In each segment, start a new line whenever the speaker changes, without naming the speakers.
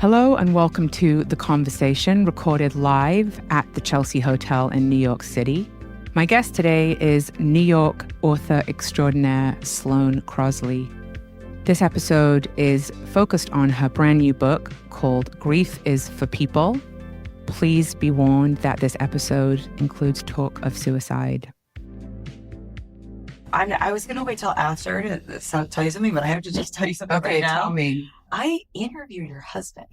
Hello and welcome to The Conversation, recorded live at the Chelsea Hotel in New York City. My guest today is New York author extraordinaire Sloane Crosley. This episode is focused on her brand new book called Grief is for People. Please be warned that this episode includes talk of suicide.
I was going to wait till after to tell you something, but I have to just tell you something right now.
Tell me.
I interviewed your husband.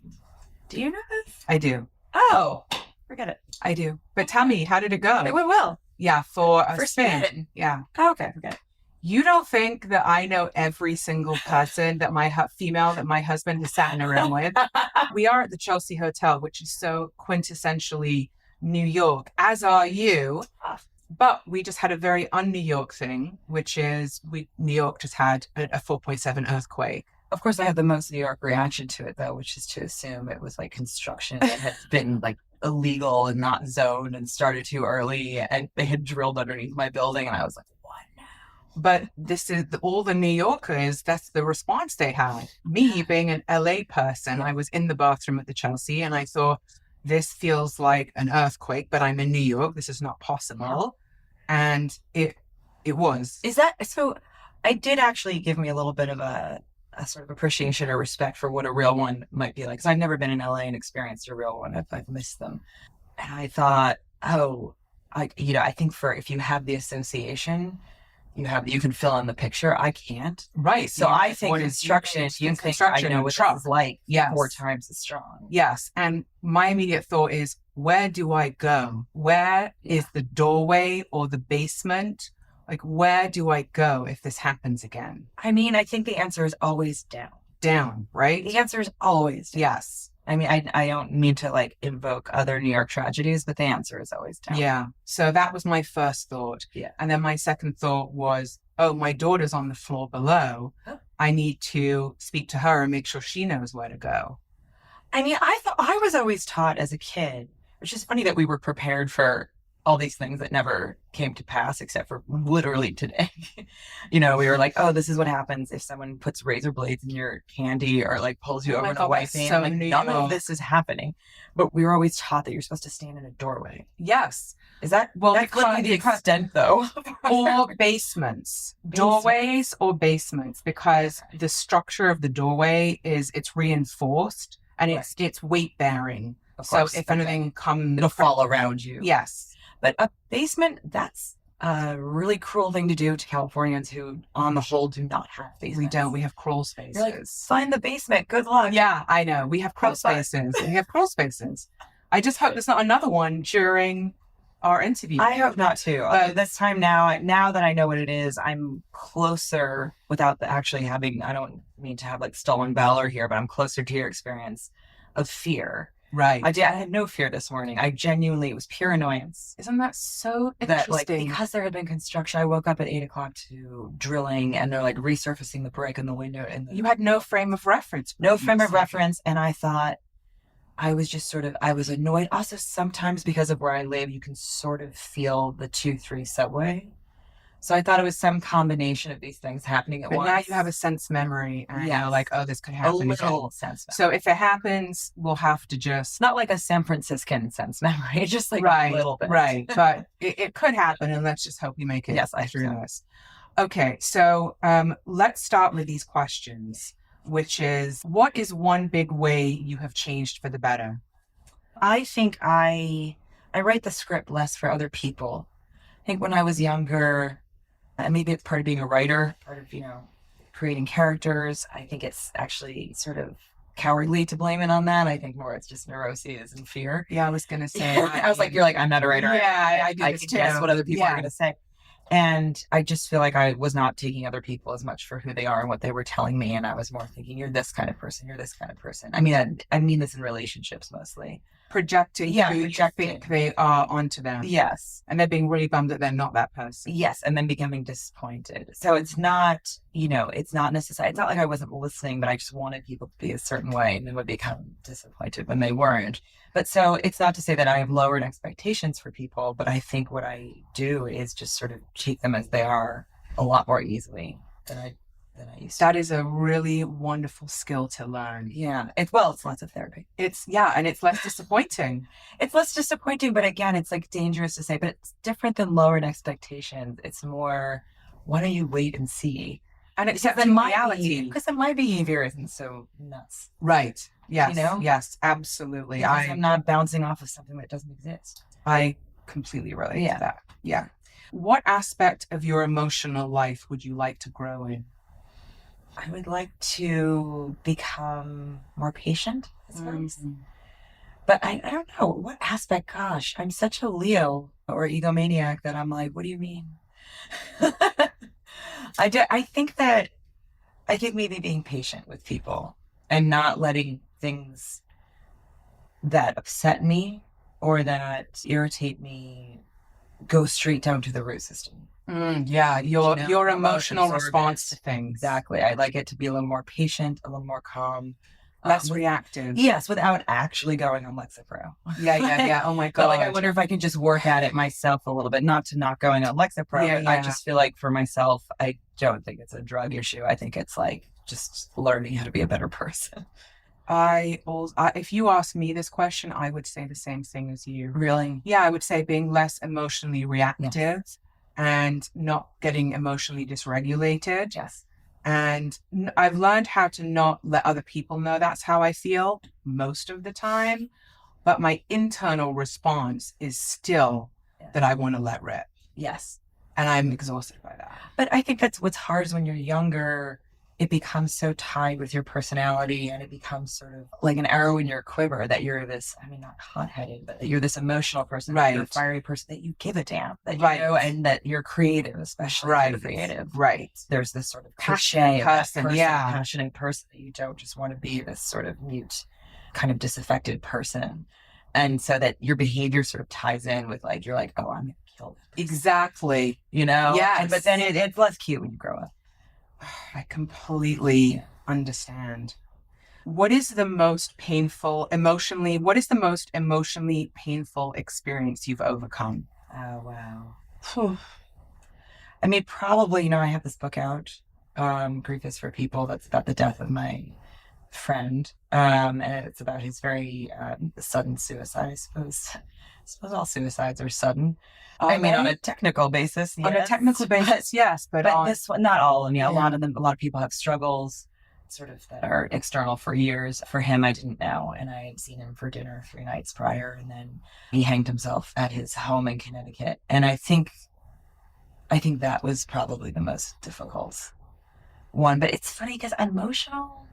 Do you know this?
I do.
Oh, forget it.
I do. But tell me, how did it go?
It went well.
Yeah, for a
spin.
spin. Yeah.
Oh, okay, forget it.
You don't think that I know every single person that female that my husband has sat in a room with? We are at the Chelsea Hotel, which is so quintessentially New York, as are you. But we just had a very un-New York thing, which is New York just had a 4.7 earthquake.
Of course, I had the most New York reaction to it, though, which is to assume it was like construction that had been like illegal and not zoned and started too early, and they had drilled underneath my building, and I was like, what now?
But this is all the New Yorkers, that's the response they had. Me being an LA person, I was in the bathroom at the Chelsea, and I thought, this feels like an earthquake, but I'm in New York. This is not possible. And it was.
Is that so? I did actually give me a little bit of a sort of appreciation or respect for what a real one might be like, because I've never been in LA and experienced a real one. I've missed them, and I thought, I think if you have the association, you can fill in the picture. I can't.
Right.
So I think construction. You think I know what it's like.
Yes.
4 times as strong.
Yes. And my immediate thought is, where do I go? Where is the doorway or the basement? Like, where do I go if this happens again?
I mean, I think the answer is always down.
Down, right?
The answer is always down.
Yes.
I mean, I don't mean to like invoke other New York tragedies, but the answer is always down.
Yeah. So that was my first thought.
Yeah.
And then my second thought was, my daughter's on the floor below.
Oh.
I need to speak to her and make sure she knows where to go.
I mean, I was always taught as a kid, which is funny that we were prepared for all these things that never came to pass, except for literally today. We were like, oh, this is what happens if someone puts razor blades in your candy or like pulls you over in a white van.
So
like, none of this is happening. But we were always taught that you're supposed to stand in a doorway.
Yes.
Is that, that's literally the extent though.
Or basements. Doorways or basements, because the structure of the doorway it's reinforced and it's weight bearing. So if anything comes,
it'll fall around you.
Yes.
But a basement, that's a really cruel thing to do to Californians who, on the whole, do not have basements.
We don't. We have crawl spaces.
You're like, find the basement. Good luck.
Yeah, I know. We have crawl spaces. We have crawl spaces. I just hope there's not another one during our interview.
I hope not, too. But this time now that I know what it is, I'm closer without actually having, I don't mean to have like stolen valor here, but I'm closer to your experience of fear.
Right.
I had no fear this morning. It was pure annoyance.
Isn't that so interesting?
That, like, because there had been construction, I woke up at 8 o'clock to drilling, and they're like resurfacing the brick in the window. And
you had no frame of reference.
No frame of reference. And I thought, I was annoyed. Also, sometimes because of where I live, you can sort of feel the 2-3 subway. So I thought it was some combination of these things happening at once.
But now you have a sense memory. And this could happen.
A little sense memory.
So if it happens, we'll have to just...
Not like a San Franciscan sense memory. Just like a little bit.
Right. But it could happen, and let's just hope you make it through this. Okay. So let's start with these questions, which is, what is one big way you have changed for the better?
I think I write the script less for other people. I think when I was younger... And maybe it's part of being a writer, part of, creating characters. I think it's actually sort of cowardly to blame it on that. I think more it's just neuroses and fear.
Yeah, I was going to say.
I was like, you're like, I'm not a writer.
Yeah, I
can guess what other people are going to say. And I just feel like I was not taking other people as much for who they are and what they were telling me. And I was more thinking, you're this kind of person. You're this kind of person. I mean this in relationships mostly.
Projecting who you think they are onto them.
Yes.
And they're being really bummed that they're not that person.
Yes. And then becoming disappointed. So it's not, it's not necessary. It's not like I wasn't listening, but I just wanted people to be a certain way and then would become disappointed when they weren't. But so it's not to say that I have lowered expectations for people, but I think what I do is just sort of take them as they are a lot more easily than I than I used to.
That is a really wonderful skill to learn.
Yeah. It's lots of therapy.
And it's less disappointing.
It's less disappointing, but again, it's like dangerous to say, but it's different than lowered expectations. It's more, why don't you wait and see?
And it's reality.
Because my behavior isn't so nuts.
Right. Yes.
You know?
Yes, absolutely.
Because I'm not bouncing off of something that doesn't exist.
I completely relate to that. Yeah. What aspect of your emotional life would you like to grow in?
I would like to become more patient, I suppose. But I don't know. What aspect? Gosh, I'm such a Leo or egomaniac that I'm like, what do you mean? I think maybe being patient with people and not letting things that upset me or that irritate me go straight down to the root system.
Your emotional response to things.
Exactly. I'd like it to be a little more patient, a little more calm.
Less reactive.
Yes, without actually going on Lexapro.
Yeah. Oh my God.
But I wonder if I can just work at it myself a little bit, not going on Lexapro. I just feel like for myself, I don't think it's a drug issue. I think it's like just learning how to be a better person.
If you ask me this question, I would say the same thing as you.
Really?
Yeah, I would say being less emotionally reactive and not getting emotionally dysregulated.
Yes.
And I've learned how to not let other people know that's how I feel most of the time. But my internal response is still that I want to let rip.
Yes.
And I'm exhausted by that.
But I think that's what's hard is when you're younger, it becomes so tied with your personality and it becomes sort of like an arrow in your quiver that you're this, I mean, not hot-headed, but that you're this emotional person,
right?
You're a fiery person, that you give a damn, that you know, and that you're creative, especially creative.
Right.
There's this sort of cliche
passionate
passionate person that you don't just want to be this sort of mute, kind of disaffected person. And so that your behavior sort of ties in with like, you're like, oh, I'm going to kill this.
Exactly.
You know?
Yeah.
But then it's less cute when you grow up.
I completely understand. What is the most emotionally painful experience you've overcome?
Oh, wow. I mean, probably, I have this book out, Grief is for People, that's about the death of my friend. And it's about his very sudden suicide, I suppose. I suppose all suicides are sudden. I mean, on a technical basis, yes.
On a technical basis, yes. But
this one, not all of them. A lot of people have struggles sort of that are external for years. For him, I didn't know. And I had seen him for dinner 3 nights prior. And then he hanged himself at his home in Connecticut. And I think that was probably the most difficult one. But it's funny because emotional,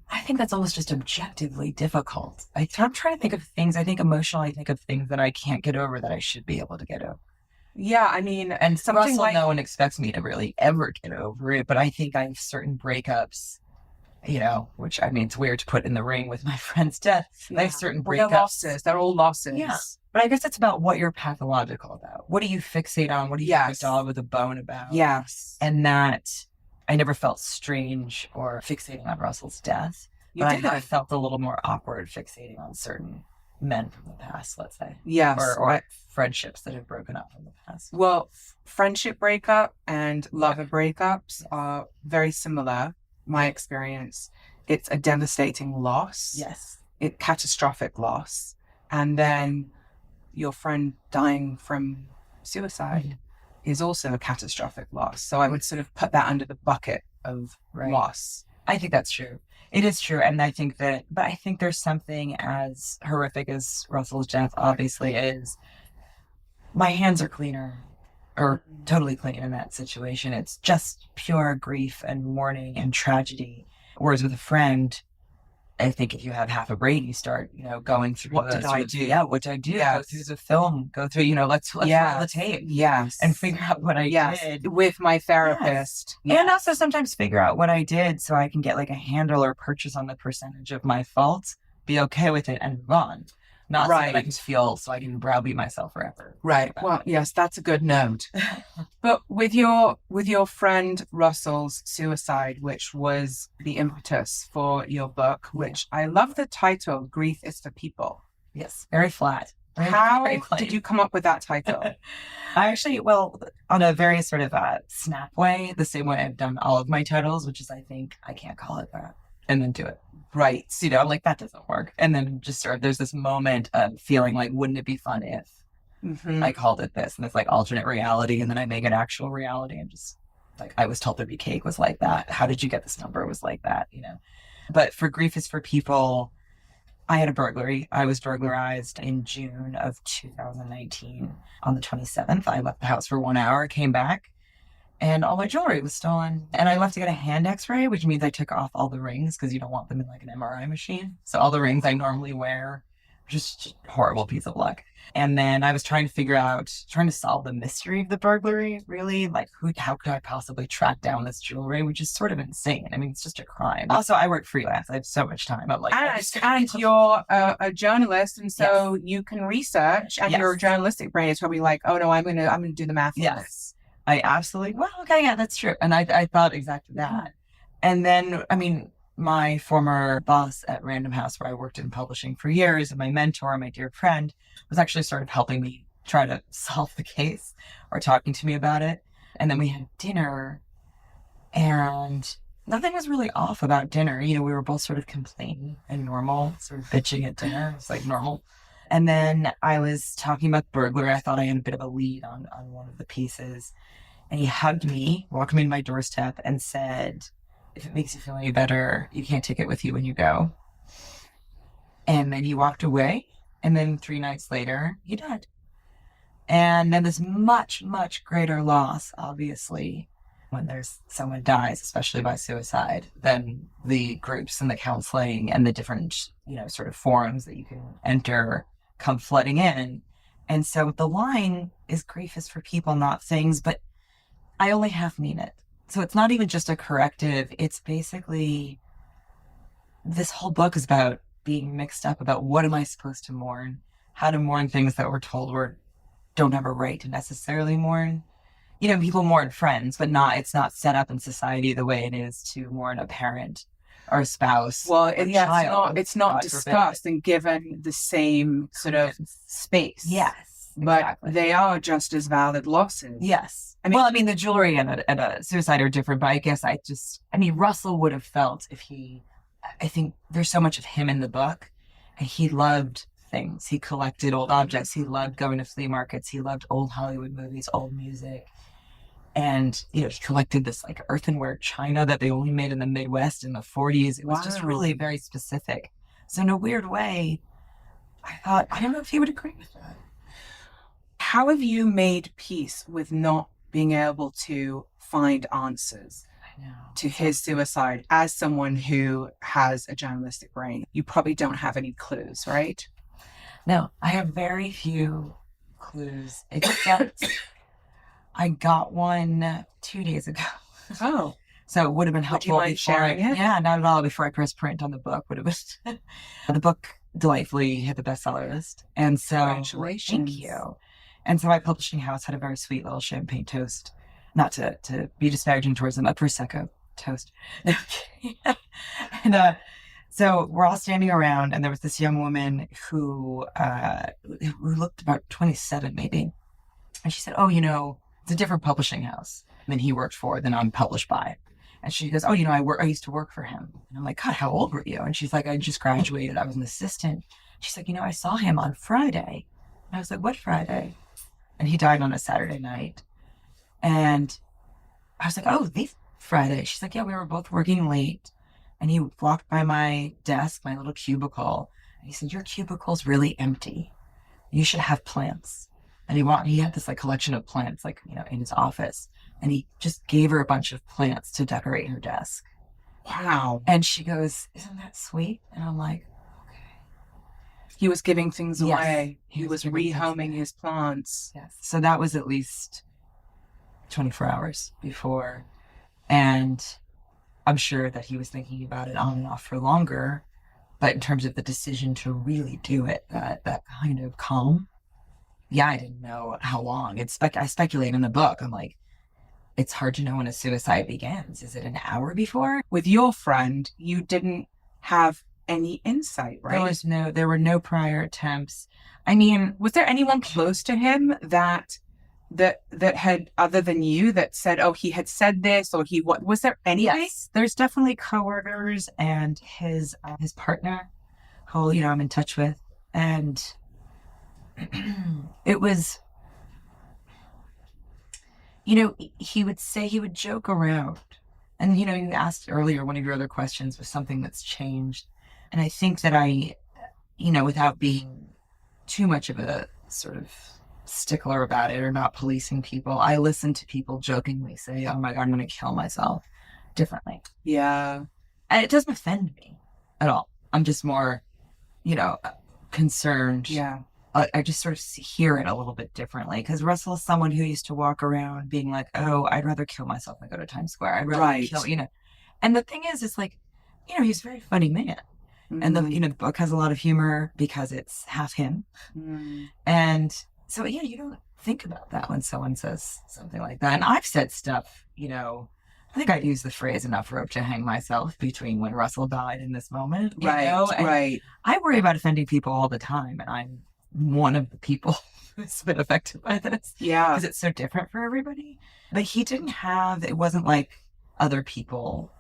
I think that's almost just objectively difficult. I'm trying to think of things. I think emotional, I think of things that I can't get over that I should be able to get over.
Yeah, I mean,
and something Russell, no one expects me to really ever get over it, but I think I have certain breakups, which, I mean, it's weird to put in the ring with my friend's death. I have certain breakups.
Losses. They're all losses.
Yeah. But I guess it's about what you're pathological about. What do you fixate on? What do you have a dog with a bone about?
Yes.
And that I never felt strange or fixating on Russell's death. I felt a little more awkward fixating on certain men from the past, let's say.
Yes.
Or friendships that have broken up from the past.
Well, friendship breakup and lover breakups are very similar. My experience, it's a devastating loss.
Yes.
Catastrophic loss. And then your friend dying from suicide is also a catastrophic loss. So I would sort of put that under the bucket of loss.
I think that's true. It is true. And I think there's something as horrific as Russell's death obviously is. My hands are cleaner, or totally clean in that situation. It's just pure grief and mourning and tragedy. Whereas with a friend, I think if you have half a brain, you start, going through
what did I do?
Yeah, what did I do? Yes. Go through the film, let's roll the tape.
Yes.
And figure out what I did.
With my therapist.
Yes. And also sometimes figure out what I did so I can get like a handle or purchase on the percentage of my faults, be okay with it and move on. Not so that I can feel so I can browbeat myself forever.
Right. Well, yes, that's a good note. But with your friend Russell's suicide, which was the impetus for your book, which I love the title, Grief is for People.
Yes. Very flat.
How
Very plain.
did you come up with that title?
I actually, well, on a very sort of snap way, the same way I've done all of my titles, which is I think I can't call it that, and then do it right. So, like that doesn't work. And then just sort of there's this moment of feeling like, wouldn't it be fun if I called it this? And it's like alternate reality, and then I make it actual reality, and just like I was told there'd be cake was like that. How did you get this number? It was like that, But for Grief is for People, I had a burglary. I was burglarized in June of 2019. On the 27th, I left the house for 1 hour, came back, and all my jewelry was stolen. And I left to get a hand x-ray, which means I took off all the rings because you don't want them in like an MRI machine. So all the rings I normally wear, just horrible piece of luck. And then I was trying to solve the mystery of the burglary, really. Like, how could I possibly track down this jewelry, which is sort of insane. I mean, it's just a crime. Also, I work freelance. I have so much time. I'm like,
and you're a journalist, and so you can research, and your journalistic brain is probably like, oh no, I'm gonna do the math.
Yes, I absolutely. Well, okay, yeah, that's true. And I thought exactly that. And then, I mean, my former boss at Random House, where I worked in publishing for years, and my mentor, my dear friend, was actually sort of helping me try to solve the case or talking to me about it. And then we had dinner, and nothing was really off about dinner. We were both sort of complaining and normal, sort of bitching at dinner. It was like normal. And then I was talking about burglary. I thought I had a bit of a lead on one of the pieces. And he hugged me, walked me to my doorstep, and said, if it makes you feel any better, you can't take it with you when you go. And then he walked away. And then 3 nights later, he died. And then this much, much greater loss, obviously, when there's someone dies, especially by suicide, than the groups and the counseling and the different, sort of forums that you can enter come flooding in. And so the line is grief is for people, not things, but I only half mean it. So it's not even just a corrective. It's basically, this whole book is about being mixed up about what am I supposed to mourn, how to mourn things that we're told don't have a right to necessarily mourn. People mourn friends, but it's not set up in society the way it is to mourn a parent or a spouse.
Well,
child.
It's not discussed and given the same sort of space.
Yes,
but
exactly.
They are just as valid losses.
Yes. The jewelry and a suicide are different, but I guess Russell would have felt I think there's so much of him in the book, and he loved things. He collected old objects. He loved going to flea markets. He loved old Hollywood movies, old music. And, he collected this like earthenware china that they only made in the Midwest in the 40s. It was just really very specific. So in a weird way, I thought, I don't know if he would agree with that.
How have you made peace with not being able to find answers to his suicide as someone who has a journalistic brain? You probably don't have any clues, right?
No, I have very few clues, except I got one 2 days ago.
Oh.
So it would have been helpful.
Would you mind sharing it?
Yeah, not at all. Before I press print on the book, would have been the book delightfully hit the bestseller list. And so,
congratulations.
Thank you. And so my publishing house had a very sweet little champagne toast. Not to be disparaging towards them, a Prosecco toast. And so we're all standing around, and there was this young woman who looked about 27 maybe. And she said, oh, it's a different publishing house than he worked for, than I'm published by. And she goes, oh, I used to work for him. And I'm like, God, how old were you? And she's like, I just graduated. I was an assistant. She's like, I saw him on Friday. And I was like, what Friday? And he died on a Saturday night. And I was like, oh, this Friday. She's like, yeah, we were both working late. And he walked by my desk, my little cubicle. And he said, your cubicle's really empty. You should have plants. And he had this like collection of plants, like, in his office. And he just gave her a bunch of plants to decorate her desk.
Wow.
And she goes, isn't that sweet? And I'm like, okay.
He was giving things away.
Yes,
He was rehoming his plants.
Yes. So that was at least 24 hours before. And I'm sure that he was thinking about it on and off for longer. But in terms of the decision to really do it, that kind of calm, I didn't know how long. I speculate in the book. I'm like, it's hard to know when a suicide begins. Is it an hour before?
With your friend, you didn't have any insight, right?
There were no prior attempts. I mean,
Was there anyone close to him that had, other than you, that said, oh, he had said this, or he, what was there any?
yes, there's definitely coworkers and his partner, who, you know, I'm in touch with. And it was, you know, he would joke around. And, you know, you asked earlier, one of your other questions was something that's changed. And I think that you know, without being too much of a sort of stickler about it or not policing people, I listen to people jokingly say, oh my God, I'm going to kill myself differently.
Yeah.
And it doesn't offend me at all. I'm just more, you know, concerned.
Yeah.
I just sort of hear it a little bit differently, because Russell is someone who used to walk around being like, oh, I'd rather kill myself than go to Times Square. I'd rather kill, you know. And the thing is, it's like, you know, he's a very funny man. Mm-hmm. And the book has a lot of humor because it's half him. Mm-hmm. And so, yeah, you don't think about that when someone says something like that. And I've said stuff, you know, I think I'd use the phrase enough rope to hang myself between when Russell died and this moment. Right. I worry about offending people all the time. And I'm one of the people who's been affected by this.
Yeah.
Because it's so different for everybody. But he didn't have, it wasn't like other people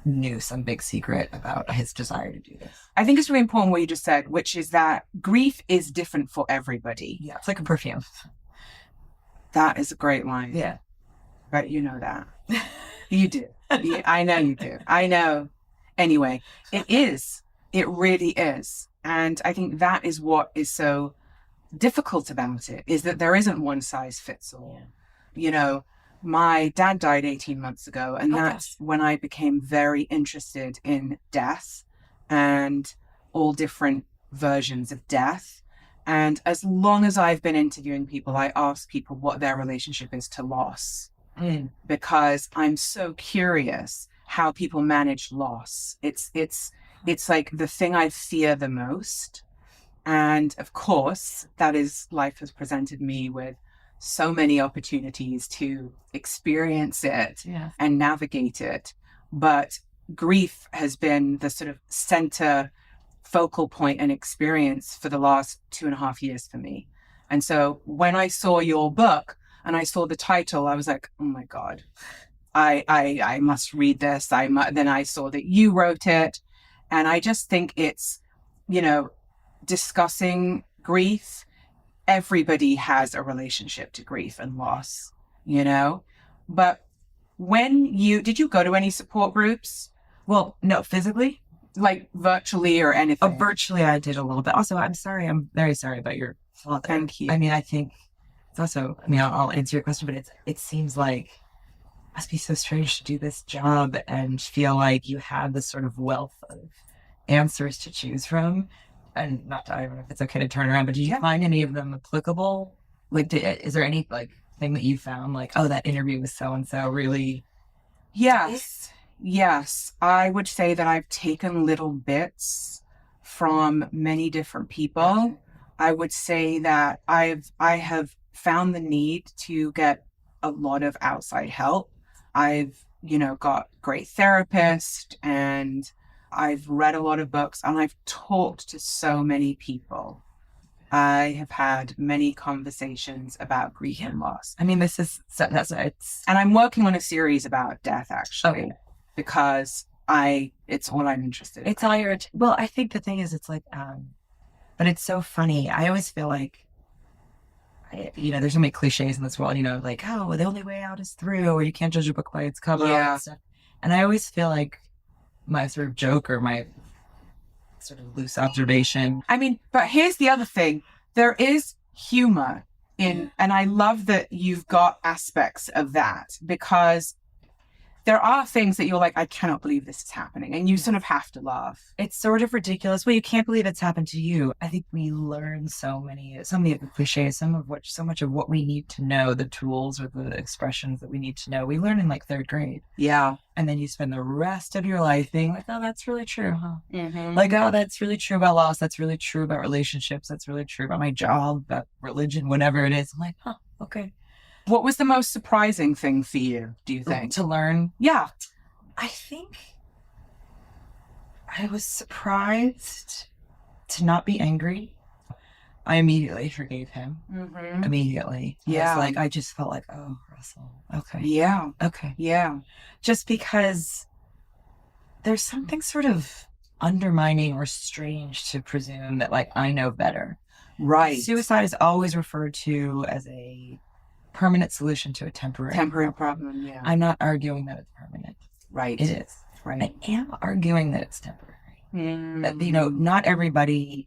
knew some big secret about his desire to do this.
I think it's really important what you just said, which is that grief is different for everybody.
Yeah, it's like a perfume.
That is a great line.
Yeah.
Right, you know that. You do. Yeah, I know you do. I know. Anyway, it is. It really is. And I think that is what is so difficult about it, is that there isn't one size fits all. Yeah. You know, my dad died 18 months ago, and that's when I became very interested in death and all different versions of death. And as long as I've been interviewing people, I ask people what their relationship is to loss, because I'm so curious how people manage loss. It's like the thing I fear the most. And of course, that is, life has presented me with so many opportunities to experience it and navigate it. But grief has been the sort of center focal point and experience for the last 2.5 years for me. And so when I saw your book and I saw the title, I was like, oh my God, I must read this. Then I saw that you wrote it. And I just think it's, you know, discussing grief. Everybody has a relationship to grief and loss, you know? But did you go to any support groups?
Well, no, physically?
Like virtually or anything?
Virtually, I did a little bit. Also, I'm very sorry about your father.
Thank you.
I mean, I think it's also, I mean, I'll answer your question, but it seems like it must be so strange to do this job and feel like you have this sort of wealth of answers to choose from. And I don't know if it's okay to turn around, but did you find any of them applicable? Like, is there any like thing that you found like, oh, that interview with so-and-so really?
Yes. I would say that I've taken little bits from many different people. I would say that I have found the need to get a lot of outside help. I've, you know, got great therapists, and I've read a lot of books, and I've talked to so many people. I have had many conversations about grief and loss.
I mean, it's,
and I'm working on a series about death, actually, because it's all I'm interested in.
It's all your, well, I think the thing is, it's like, but it's so funny. I always feel like, you know, there's so many cliches in this world, you know, like, oh, the only way out is through, or you can't judge a book by its cover.
Yeah.
And stuff. And I always feel like my sort of joke or my sort of loose observation.
I mean, but here's the other thing. There is humor in, and I love that you've got aspects of that, because there are things that you're like, I cannot believe this is happening. And you sort of have to laugh.
It's sort of ridiculous. Well, you can't believe it's happened to you. I think we learn so many of the cliches, so much of what we need to know, the tools or the expressions that we need to know. We learn in like 3rd grade.
Yeah.
And then you spend the rest of your life being like, oh, that's really true, huh?
Mm-hmm.
Like, oh, that's really true about loss. That's really true about relationships. That's really true about my job, about religion, whatever it is. I'm like, huh, okay.
What was the most surprising thing for you, do you think?
To learn?
Yeah.
I think I was surprised to not be angry. I immediately forgave him.
Mm-hmm.
Immediately.
Yeah.
I just felt like, oh, Russell. Okay.
Yeah.
Okay.
Yeah.
Just because there's something sort of undermining or strange to presume that, like, I know better.
Right.
Suicide is always referred to as a permanent solution to a temporary
problem. Yeah.
I'm not arguing that it's permanent.
Right.
It is.
Right.
I am arguing that it's temporary. That,
Mm.
not everybody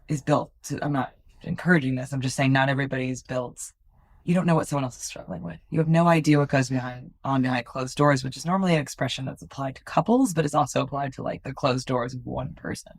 is built to, I'm not encouraging this. I'm just saying not everybody is built. You don't know what someone else is struggling with. You have no idea what goes behind closed doors, which is normally an expression that's applied to couples, but it's also applied to like the closed doors of one person.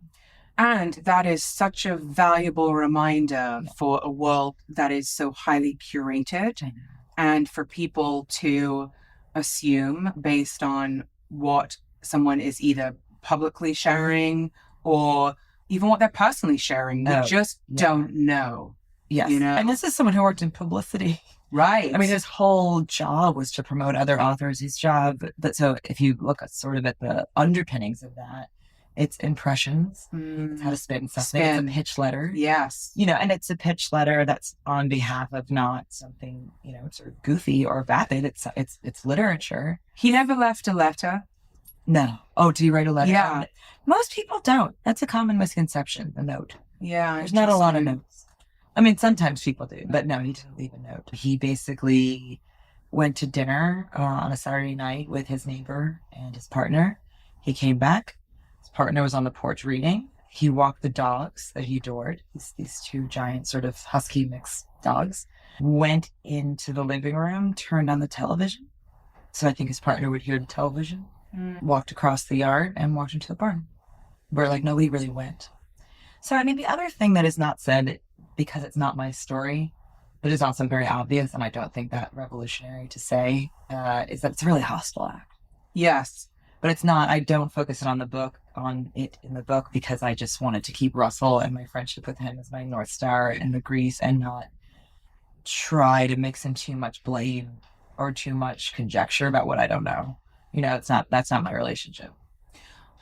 And that is such a valuable reminder for a world that is so highly curated, and for people to assume based on what someone is either publicly sharing or even what they're personally sharing. We just don't know.
Yes.
You know?
And this is someone who worked in publicity.
Right.
I mean, his whole job was to promote other authors. His job, but so if you look at sort of at the underpinnings of that, it's impressions, it's how to spin something, it's a pitch letter.
Yes.
And it's a pitch letter that's on behalf of not something, sort of goofy or vapid. It's literature.
He never left a letter.
No. Oh, did he write a letter?
Yeah.
Most people don't. That's a common misconception, a note.
Yeah.
There's not a lot of notes. I mean, sometimes people do, but no, he didn't leave a note. He basically went to dinner on a Saturday night with his neighbor and his partner. He came back. His partner was on the porch reading. He walked the dogs that he adored, these two giant sort of husky mixed dogs, went into the living room, turned on the television. So I think his partner would hear the television, walked across the yard and walked into the barn where like nobody really went. So, I mean, the other thing that is not said, because it's not my story, but is also very obvious, and I don't think that revolutionary to say, is that it's a really hostile act.
Yes.
But it's not. I don't focus on it in the book because I just wanted to keep Russell and my friendship with him as my North Star in the Grease and not try to mix in too much blame or too much conjecture about what I don't know. That's not my relationship.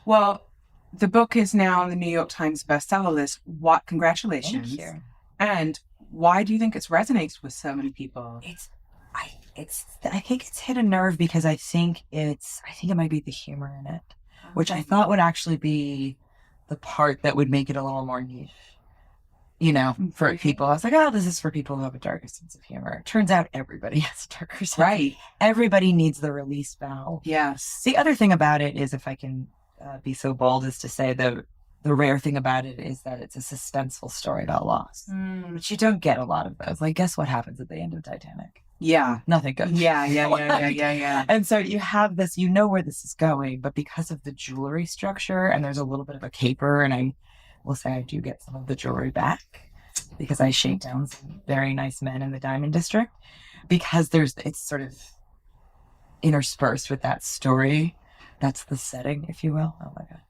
Well, the book is now on the New York Times bestseller list. Congratulations.
Thank you.
And why do you think it's resonates with so many people?
I think it's hit a nerve because I think it might be the humor in it, which I thought would actually be the part that would make it a little more niche. For people, I was like, oh, this is for people who have a darker sense of humor. Turns out everybody has a darker sense.
Right.
Everybody needs the release valve.
Yes.
The other thing about it is, if I can be so bold as to say, the rare thing about it is that it's a suspenseful story about loss. But you don't get a lot of those. Like, guess what happens at the end of Titanic?
Yeah.
Nothing good.
Yeah.
And so you have this, where this is going, but because of the jewelry structure, and there's a little bit of a caper, and I will say I do get some of the jewelry back because I shake down some very nice men in the Diamond District, because it's sort of interspersed with that story. That's the setting, if you will. Oh my God.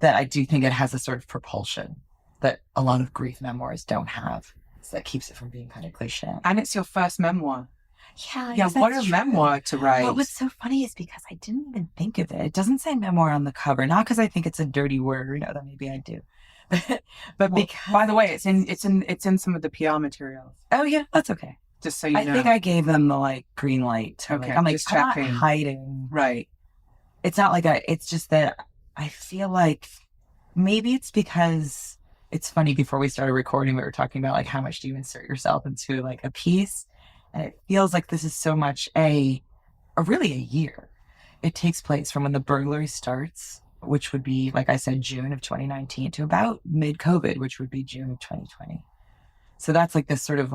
That I do think it has a sort of propulsion that a lot of grief memoirs don't have. So that keeps it from being kind of cliche.
And it's your first memoir.
Yeah,
what a memoir to write.
What's so funny is because I didn't even think of it. It doesn't say memoir on the cover, not because I think it's a dirty word, that maybe I do. But because,
by the way, it's in some of the PR materials.
Oh yeah, that's okay.
Just so you know.
I think I gave them the green light.
Okay,
I'm
just checking.
I'm not hiding.
Right.
It's not like it's just that I feel like maybe it's because it's funny. Before we started recording, we were talking about how much do you insert yourself into a piece, and it feels like this is so much really a year. It takes place from when the burglary starts, which would be, like I said, June of 2019, to about mid-COVID, which would be June of 2020. So that's this sort of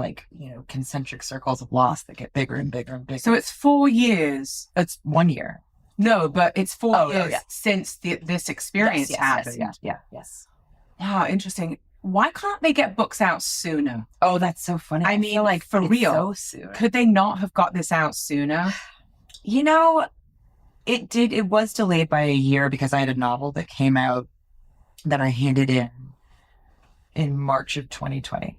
concentric circles of loss that get bigger and bigger and bigger.
So it's 4 years.
It's 1 year.
No, but it's 4 years since this experience happened.
Yes.
Wow, interesting. Why can't they get books out sooner?
Oh, that's so funny.
I mean, for real.
So soon.
Could they not have got this out sooner?
It was delayed by a year because I had a novel that came out that I handed in March of 2020.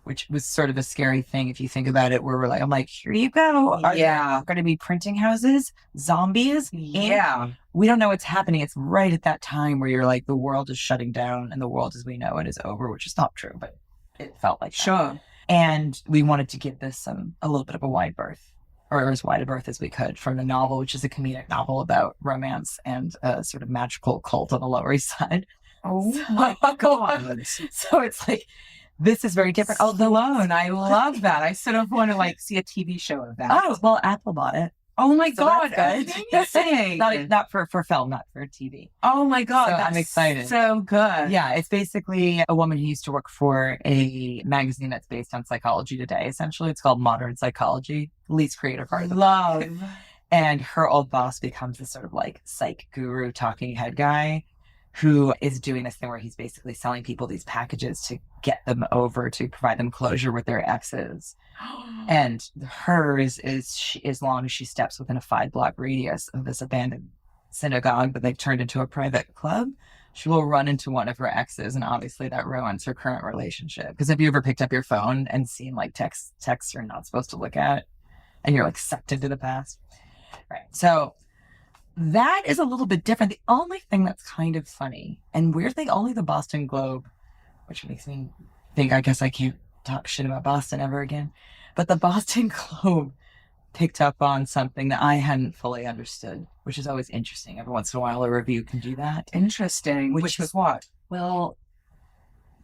which was sort of a scary thing if you think about it, where we're like, I'm like, here you go. Are there going to be printing houses, zombies?
Yeah.
We don't know what's happening. It's right at that time where you're like, the world is shutting down and the world as we know it is over, which is not true, but it felt like that.
Sure.
And we wanted to give this a little bit of a wide berth, or as wide a berth as we could, from the novel, which is a comedic novel about romance and a sort of magical cult on the Lower East Side.
Oh my God.
So it's like, this is very different. Oh,
Sloane, I love that. I sort of want to like see a TV show of that.
Oh, well, Apple bought it.
Oh my
So
God.
that's
Amazing.
not for film, not for TV.
Oh my God.
So
That's
I'm excited.
so good.
Yeah, it's basically a woman who used to work for a magazine that's based on psychology today. Essentially, it's called Modern Psychology, least creative part of the
Love.
And her old boss becomes this sort of like psych guru talking head guy who is doing this thing where he's basically selling people these packages to get them over, to provide them closure with their exes. And hers is she, as long as she steps within a 5-block radius of this abandoned synagogue that they've turned into a private club, she will run into one of her exes, and obviously that ruins her current relationship. Because have you ever picked up your phone and seen like texts you're not supposed to look at, and you're like sucked into the past? Right. So that is a little bit different. The only thing that's kind of funny and weird thing, only the Boston Globe, which makes me think I guess I can't talk shit about Boston ever again, but the Boston Globe picked up on something that I hadn't fully understood, which is always interesting. Every once in a while, a review can do that.
Interesting. Which was what?
Well,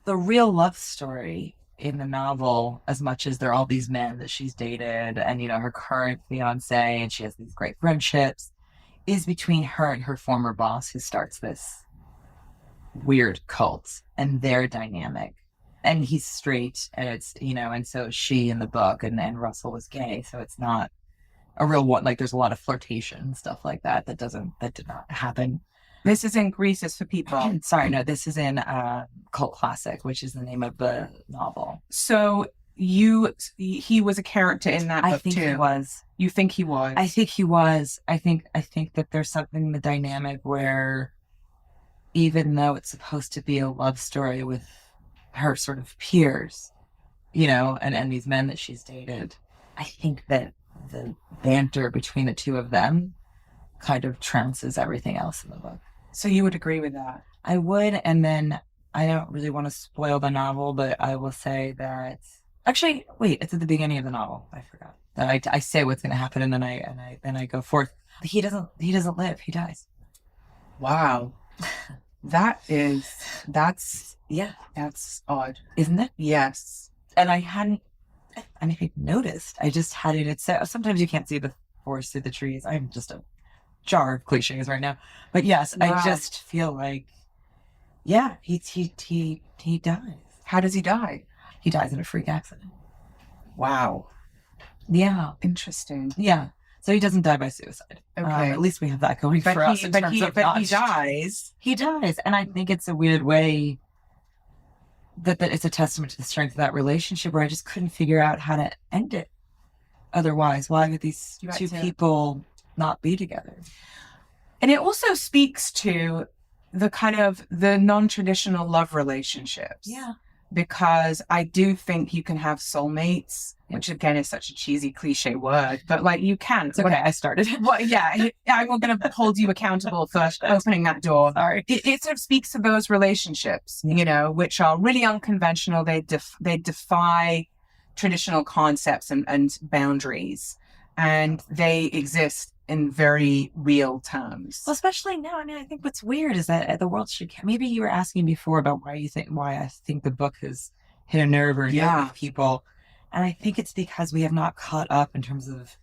the real love story in the novel, as much as there are all these men that she's dated and, you know, her current fiance, and she has these great friendships, is between her and her former boss, who starts this weird cult, and their dynamic. And he's straight, and it's, you know, and so is she in the book, and Russell was gay, so it's not a real one. Like, there's a lot of flirtation and stuff like that that did not happen.
This is in Greece, is for people.
Sorry, no, this is in Cult Classic, which is the name of the novel.
So he was a character in that book
I think
too.
he was.
You think he was?
I think he was. I think that there's something in the dynamic where, even though it's supposed to be a love story with her sort of peers, you know, and these men that she's dated, I think that the banter between the two of them kind of trounces everything else in the book.
So you would agree with that?
I would, and then I don't really want to spoil the novel, but I will say that actually, wait, it's at the beginning of the novel. I forgot that I say what's going to happen, and then I go forth. He doesn't live. He dies.
Wow, that's odd,
isn't it?
Yes.
And I hadn't noticed. I just hadn't. It's sometimes you can't see the forest through the trees. I'm just a jar of cliches right now, but yes, wow. I just feel like, yeah, he dies.
How does he die?
He dies in a freak accident.
Wow.
Yeah.
Interesting.
Yeah. So he doesn't die by suicide.
Okay.
At least we have that going for us.
But he dies.
He dies. And I think it's a weird way that it's a testament to the strength of that relationship, where I just couldn't figure out how to end it. Otherwise, why would these two people not be together?
And it also speaks to the kind of the non-traditional love relationships.
Yeah. Because
I do think you can have soulmates, which again is such a cheesy cliche word, but like you can.
It's okay, I started.
Well, yeah, I'm going to hold you accountable for opening that door.
Sorry.
It sort of speaks to those relationships, you know, which are really unconventional. They defy traditional concepts and boundaries, and they exist in very real terms.
Well, especially now. I mean, I think what's weird is that the world should. Maybe you were asking before about why I think the book has hit a nerve or with people, and I think it's because we have not caught up in terms of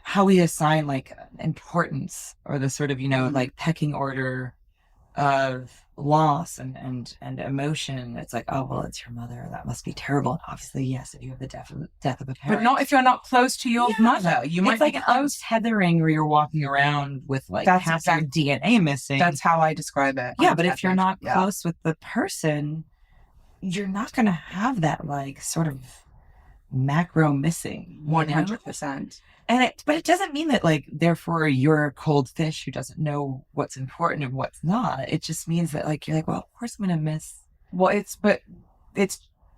how we assign like importance, or the sort of, you know, like pecking order of loss and emotion. It's like, oh, well, it's your mother. That must be terrible. And obviously, yes, if you have the death of a parent.
But not if you're not close to your mother. You might
it's like an untethering where you're walking around with like half your DNA missing.
That's how I describe it.
Yeah, but if you're not close with the person, you're not going to have that like sort of macro missing.
100%.
But it doesn't mean that like, therefore you're a cold fish who doesn't know what's important and what's not. It just means that like, you're like, well, of course I'm going to miss.
Well, it's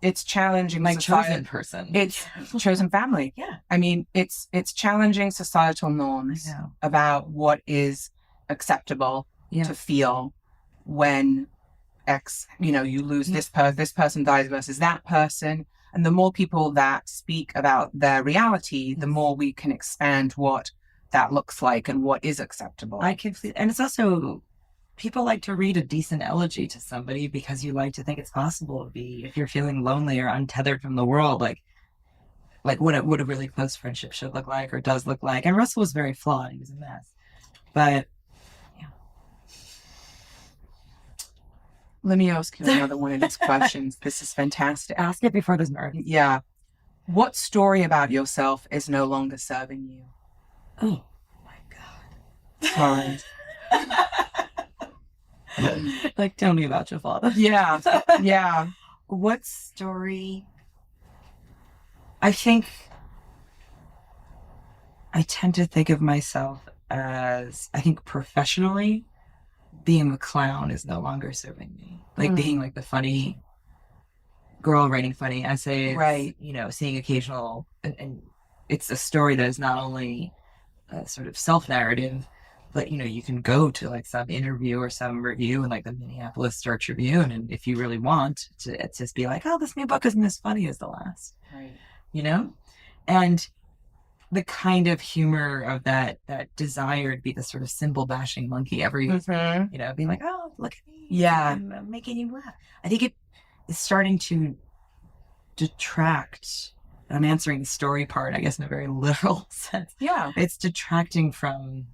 it's challenging
My chosen person.
It's chosen family.
Yeah.
I mean, it's challenging societal norms about what is acceptable to feel when you lose this person dies versus that person. And the more people that speak about their reality, the more we can expand what that looks like and what is acceptable.
And it's also, people like to read a decent elegy to somebody because you like to think it's possible to be, if you're feeling lonely or untethered from the world, like what a really close friendship should look like or does look like. And Russell was very flawed. He was a mess. But
let me ask you another one of these questions. This is fantastic.
Ask it before there's nerve.
Yeah. What story about yourself is no longer serving you?
Oh my God.
Sorry.
Like, tell me about your father.
Yeah. Yeah.
What story? I think I tend to think of myself as, I think professionally, being a clown is no longer serving me. Like being like the funny girl writing funny essays,
right?
Seeing occasional, and it's a story that is not only a sort of self-narrative, but you can go to like some interview or some review in like the Minneapolis Star Tribune, and if you really want to, it's just be like, oh, this new book isn't as funny as the last,
right?
And the kind of humor of that desire to be the sort of cymbal bashing monkey being like, oh, look at me.
Yeah.
I'm making you laugh. I think it is starting to detract. I'm answering the story part, I guess, in a very literal sense.
Yeah.
It's detracting from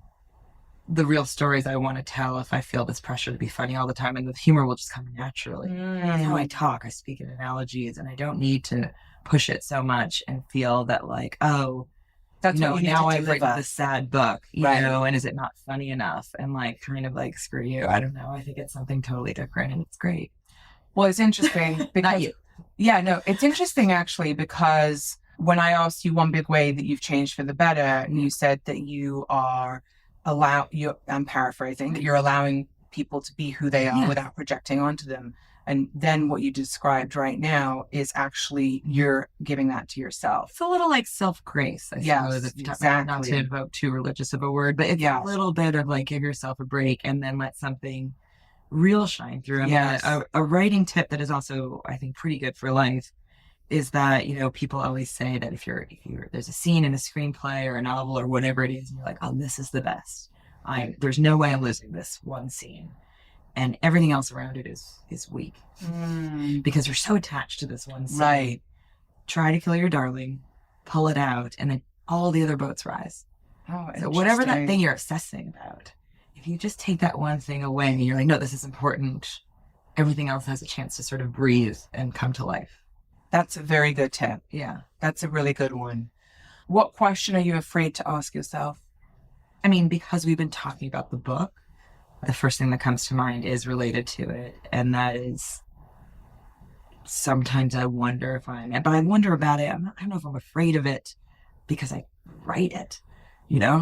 the real stories I want to tell if I feel this pressure to be funny all the time, and the humor will just come naturally. That's how I talk. I speak in analogies, and I don't need to push it so much and feel that like, oh,
that's what you
now
need to
I've written this sad book, and is it not funny enough? And like, kind of like, screw you. I don't know. I think it's something totally different, and it's great.
Well, it's interesting because
not you.
Yeah, no, it's interesting actually, because when I asked you one big way that you've changed for the better, and you said that you are I'm paraphrasing, that you're allowing people to be who they are without projecting onto them. And then what you described right now is actually you're giving that to yourself.
It's a little like self-grace, I suppose.
Exactly.
Not to invoke too religious of a word, but it's a little bit of like, give yourself a break and then let something real shine through. I mean, a writing tip that is also, I think, pretty good for life is that, people always say that if you're there's a scene in a screenplay or a novel or whatever it is, and you're like, oh, this is the best. There's no way I'm losing this one scene. And everything else around it is weak. Because you're so attached to this one scene.
Right.
Try to kill your darling, pull it out, and then all the other boats rise.
Oh,
so whatever that thing you're obsessing about, if you just take that one thing away and you're like, no, this is important, everything else has a chance to sort of breathe and come to life.
That's a very good tip.
Yeah.
That's a really good one. What question are you afraid to ask yourself?
I mean, because we've been talking about the book, the first thing that comes to mind is related to it. And that is, sometimes I wonder but I wonder about it. I don't know if I'm afraid of it because I write it,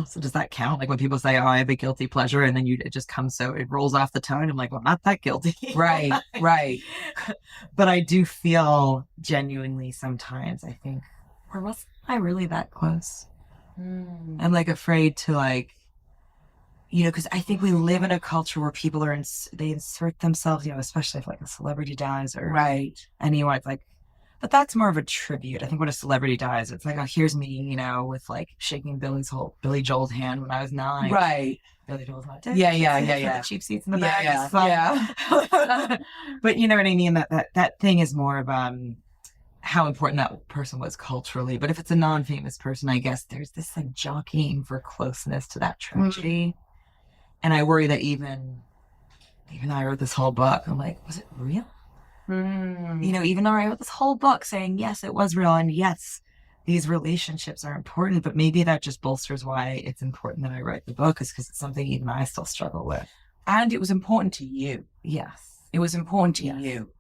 So does that count? Like when people say, oh, I have a guilty pleasure, and then it just comes it rolls off the tongue. I'm like, well, not that guilty.
Right, right.
But I do feel genuinely sometimes, I think, or wasn't I really that close? I'm like afraid to like, because I think we live in a culture where people they insert themselves, especially if like a celebrity dies or anyone. It's like, but that's more of a tribute. I think when a celebrity dies, it's like, oh, here's me, with like shaking Billy Joel's hand when I was 9.
Right.
Billy Joel's not dead.
Yeah.
The cheap seats in the back.
Yeah.
But you know what I mean? That thing is more of how important that person was culturally. But if it's a non-famous person, I guess there's this like jockeying for closeness to that tragedy. And I worry that even though I wrote this whole book, I'm like, was it real? Even though I wrote this whole book saying, yes, it was real. And yes, these relationships are important, but maybe that just bolsters why it's important that I write the book, is because it's something even I still struggle with.
And it was important to you.
Yes.
It was important to you.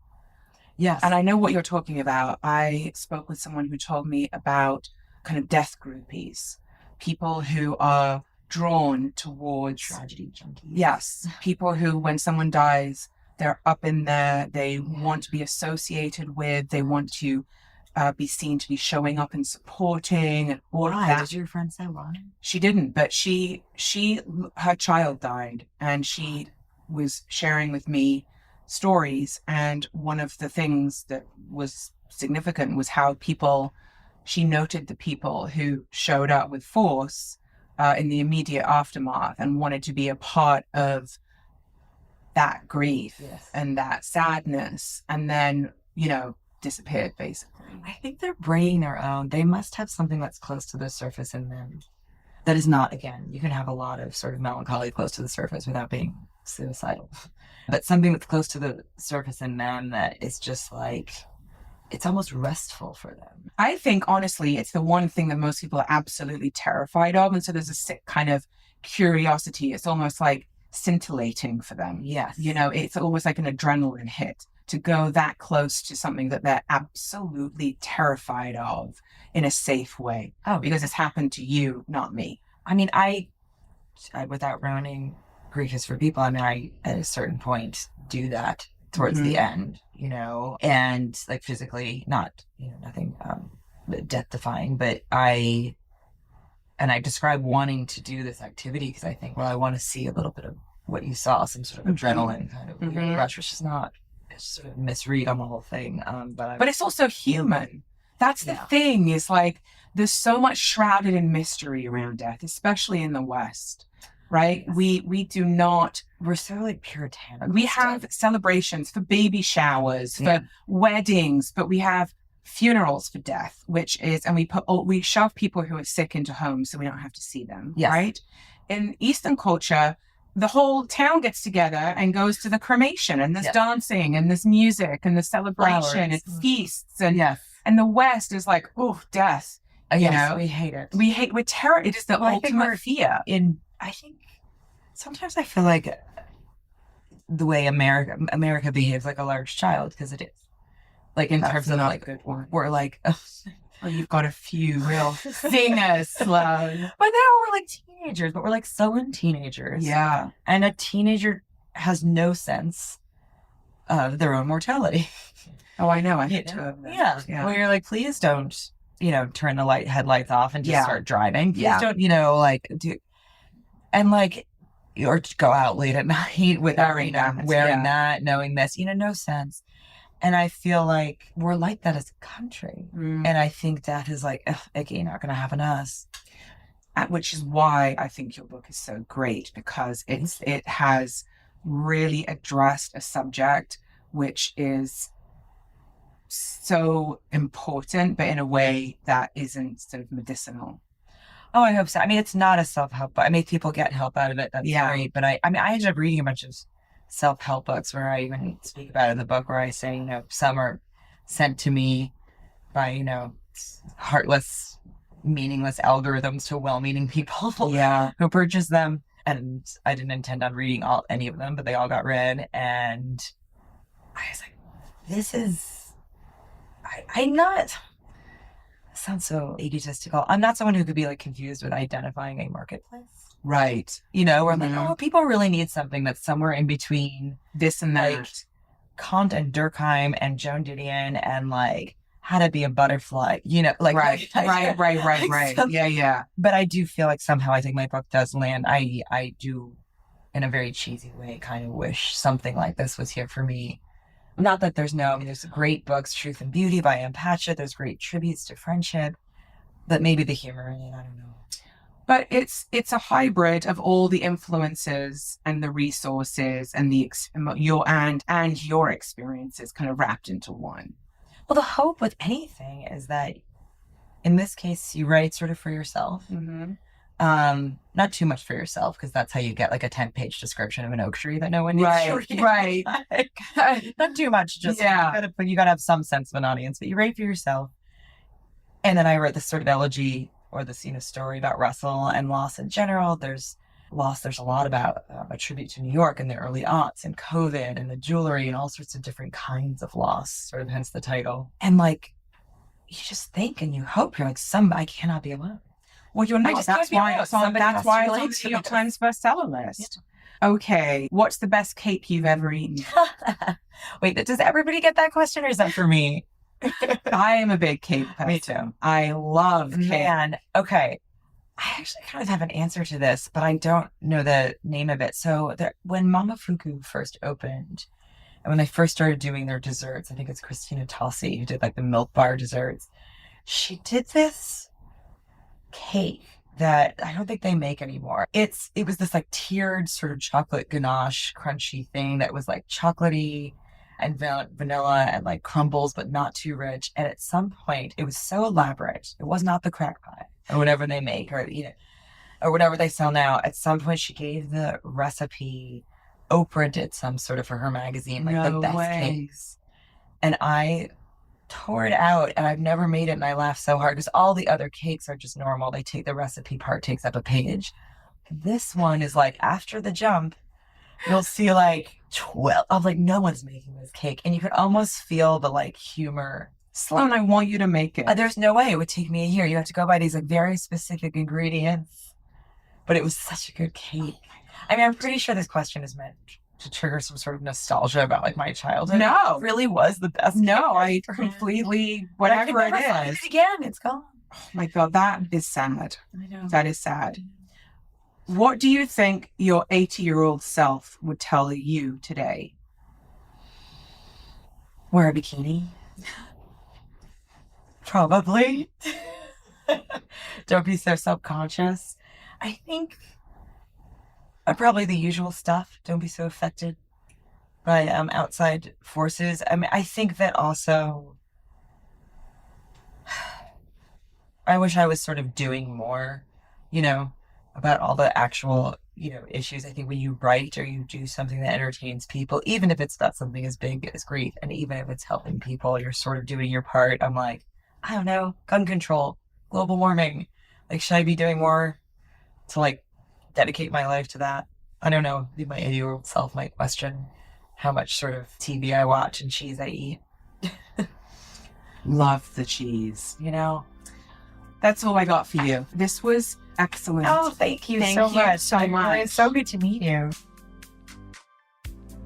Yes.
And I know what you're talking about. I spoke with someone who told me about kind of death groupies, people who are drawn towards
tragedy junkies.
Yes. People who, when someone dies, they're up in there, they want to be associated with, they want to be seen to be showing up and supporting and all of that.
Did your friend say why?
She didn't, but her child died, and she was sharing with me stories. And one of the things that was significant was how she noted the people who showed up with force in the immediate aftermath and wanted to be a part of that grief and that sadness, and then, disappeared basically.
I think they're bringing their own. They must have something that's close to the surface in them. That is not, again, you can have a lot of sort of melancholy close to the surface without being suicidal. But something that's close to the surface in them that is just like, it's almost restful for them.
I think, honestly, it's the one thing that most people are absolutely terrified of. And so there's a sick kind of curiosity. It's almost like scintillating for them.
Yes.
It's almost like an adrenaline hit to go that close to something that they're absolutely terrified of in a safe way.
Oh,
because it's happened to you, not me.
I mean, I without ruining grief is for people, I at a certain point do that towards the end, and like physically, not, nothing death defying, but I describe wanting to do this activity because I think, well, I want to see a little bit of what you saw, some sort of adrenaline kind of rush, which is not, it's sort of misread on the whole thing. But it's also human.
That's the thing, is like, there's so much shrouded in mystery around death, especially in the West, right? We're
so like puritanical.
We have celebrations for baby showers, for weddings, but we have funerals for death, and we shove people who are sick into homes so we don't have to see them, right? In Eastern culture, the whole town gets together and goes to the cremation, and there's dancing and there's music and there's celebration and feasts, and the West is like, oh, death.
We hate it.
We're terror. It is the ultimate fear.
I think sometimes I feel like the way America behaves like a large child, because it is. Like in terms of like, we're like,
oh, you've got a few real singers, Sloane.
But now we're like teenagers, but we're like sullen teenagers.
Yeah.
And a teenager has no sense of their own mortality.
Oh, I know. I hate two of them.
Yeah. Well, you're like, please don't, turn the headlights off and just start driving. Please don't, and like, or go out late at night with wearing that, knowing this, no sense. And I feel like we're like that as a country. And I think that is like, again, not going to happen to us.
Which is why I think your book is so great, because it has really addressed a subject which is so important, but in a way that isn't sort of medicinal.
Oh, I hope so. I mean, it's not a self-help book. I mean, people get help out of it. That's great. But I ended up reading a bunch of self-help books where I even speak about it in the book, where I say, some are sent to me by, heartless, meaningless algorithms to well-meaning people who purchase them. And I didn't intend on reading any of them, but they all got read. And I was like, this is, I'm not, it sounds so egotistical. I'm not someone who could be like confused with identifying a marketplace.
Right.
Where I'm like, people really need something that's somewhere in between
this and that.
Like Kant and Durkheim and Joan Didion and like How to Be a Butterfly, like.
Right. Yeah.
But I do feel like somehow I think my book does land. I do, in a very cheesy way, kind of wish something like this was here for me. Not that there's great books, Truth and Beauty by Ann Patchett. There's great tributes to friendship, but maybe the humor in it, I don't know.
But it's a hybrid of all the influences and the resources and your experiences kind of wrapped into one.
Well, the hope with anything is that, in this case, you write sort of for yourself. Not too much for yourself, because that's how you get like a 10-page description of an oak tree that no one needs to read.
Right.
Not too much. Just you gotta have some sense of an audience, but you write for yourself. And then I wrote this sort of elegy, or this story about Russell and loss in general. There's loss. There's a lot about a tribute to New York in the early aughts and COVID and the jewelry and all sorts of different kinds of loss, sort of hence the title. And like, you just think and you hope, you're like, I cannot be alone.
Well, you're not. That's why it's on the New York Times bestseller list. Okay, what's the best cake you've ever eaten?
Wait, does everybody get that question or is that for me?
I am a big cake person.
Me too.
I love cake.
Man, okay. I actually kind of have an answer to this, but I don't know the name of it. So when Momofuku first opened, and when they first started doing their desserts, I think it's Christina Tossi who did like the milk bar desserts. She did this cake that I don't think they make anymore. It was this like tiered sort of chocolate ganache crunchy thing that was like chocolatey and vanilla and like crumbles, but not too rich. And at some point, it was so elaborate. It was not the crack pie or whatever they make or or whatever they sell now. At some point, she gave the recipe. Oprah did some sort of for her magazine, like the best cakes. And I tore it out, and I've never made it, and I laughed so hard because all the other cakes are just normal. They take the recipe part takes up a page. This one is like after the jump, you'll see like 12 of like no one's making this cake, and you can almost feel the like humor.
Sloane, I want you to make it.
There's no way it would take me a year. You have to go by these like very specific ingredients. But it was such a good cake. I mean, I'm pretty sure this question is meant to trigger some sort of nostalgia about like my childhood.
No.
It really was the best.
No, I completely, whatever it is.
It again, it's gone.
Oh my God, that is sad.
I know.
That is sad. What do you think your 80-year-old self would tell you today?
Wear a bikini. Probably. Don't be so self-conscious. I think probably the usual stuff. Don't be so affected by outside forces. I mean, I think that also I wish I was sort of doing more, about all the actual, issues. I think when you write or you do something that entertains people, even if it's not something as big as grief, and even if it's helping people, you're sort of doing your part. I'm like, I don't know, gun control, global warming. Like, should I be doing more to like dedicate my life to that? I don't know. My 80-year-old self might question how much sort of TV I watch and cheese I eat.
Love the cheese. That's all I got for you. This was excellent.
Oh, thank you
so
much.
It's
so good to meet you.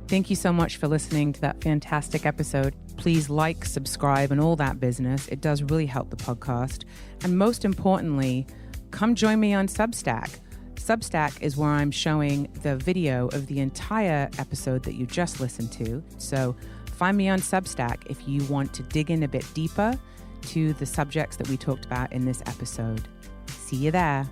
Thank you so much for listening to that fantastic episode. Please like, subscribe, and all that business. It does really help the podcast. And most importantly, come join me on Substack. Substack is where I'm showing the video of the entire episode that you just listened to. So find me on Substack if you want to dig in a bit deeper to the subjects that we talked about in this episode. See you there.